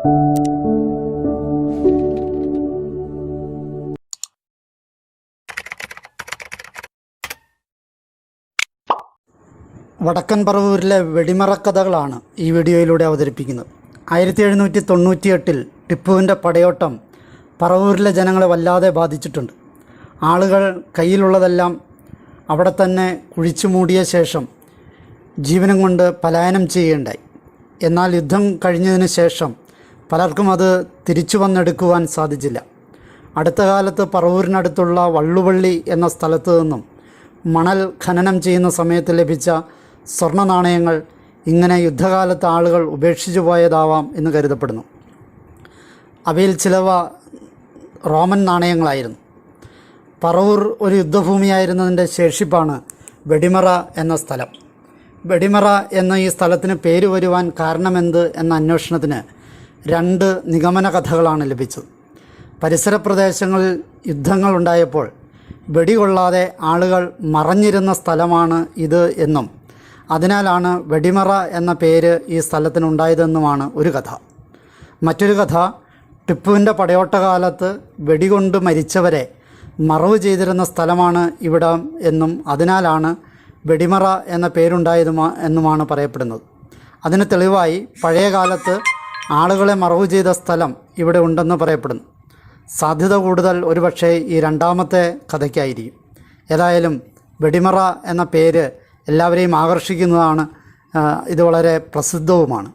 വടക്കൻ പറവൂരിലെ വെടിമറക്കഥകളാണ് ഈ വീഡിയോയിലൂടെ അവതരിപ്പിക്കുന്നത്. 1798 ടിപ്പുവിൻ്റെ പടയോട്ടം പറവൂരിലെ ജനങ്ങളെ വല്ലാതെ ബാധിച്ചിട്ടുണ്ട്. ആളുകൾ കയ്യിലുള്ളതെല്ലാം അവിടെ തന്നെ കുഴിച്ചു മൂടിയ ശേഷം ജീവനം കൊണ്ട് പലായനം ചെയ്യുകയുണ്ടായി. എന്നാൽ യുദ്ധം കഴിഞ്ഞതിന് ശേഷം പലർക്കും അത് തിരിച്ചു വന്നെടുക്കുവാൻ സാധിച്ചില്ല. അടുത്ത കാലത്ത് പറവൂരിനടുത്തുള്ള വള്ളുവള്ളി എന്ന സ്ഥലത്തു നിന്നും മണൽ ഖനനം ചെയ്യുന്ന സമയത്ത് ലഭിച്ച സ്വർണ്ണ നാണയങ്ങൾ ഇങ്ങനെ യുദ്ധകാലത്ത് ആളുകൾ ഉപേക്ഷിച്ചു പോയതാവാം എന്ന് കരുതപ്പെടുന്നു. അവയിൽ ചിലവ റോമൻ നാണയങ്ങളായിരുന്നു. പറവൂർ ഒരു യുദ്ധഭൂമിയായിരുന്നതിൻ്റെ ശേഷിപ്പാണ് വെടിമറ എന്ന സ്ഥലം. വെടിമറ എന്ന ഈ സ്ഥലത്തിന് പേര് വരുവാൻ കാരണമെന്ത് എന്ന അന്വേഷണത്തിന് 2 നിഗമന കഥകളാണ് ലഭിച്ചത്. പരിസര പ്രദേശങ്ങളിൽ യുദ്ധങ്ങളുണ്ടായപ്പോൾ വെടികൊള്ളാതെ ആളുകൾ മറഞ്ഞിരുന്ന സ്ഥലമാണ് ഇത് എന്നും അതിനാലാണ് വെടിമറ എന്ന പേര് ഈ സ്ഥലത്തിനുണ്ടായതെന്നുമാണ് ഒരു കഥ. മറ്റൊരു കഥ ടിപ്പുവിൻ്റെ പടയോട്ടകാലത്ത് വെടികൊണ്ട് മരിച്ചവരെ മറവ് ചെയ്തിരുന്ന സ്ഥലമാണ് ഇവിടം എന്നും അതിനാലാണ് വെടിമറ എന്ന പേരുണ്ടായതെന്നുമാണ് പറയപ്പെടുന്നത്. അതിന് തെളിവായി പഴയ കാലത്ത് ആളുകളെ മറവ് ചെയ്ത സ്ഥലം ഇവിടെ ഉണ്ടെന്ന് പറയപ്പെടുന്നു. സാധ്യത കൂടുതൽ ഒരുപക്ഷെ ഈ രണ്ടാമത്തെ കഥയ്ക്കായിരിക്കും. ഏതായാലും വെടിമറ എന്ന പേര് എല്ലാവരെയും ആകർഷിക്കുന്നതാണ്. ഇത് വളരെ പ്രസിദ്ധവുമാണ്.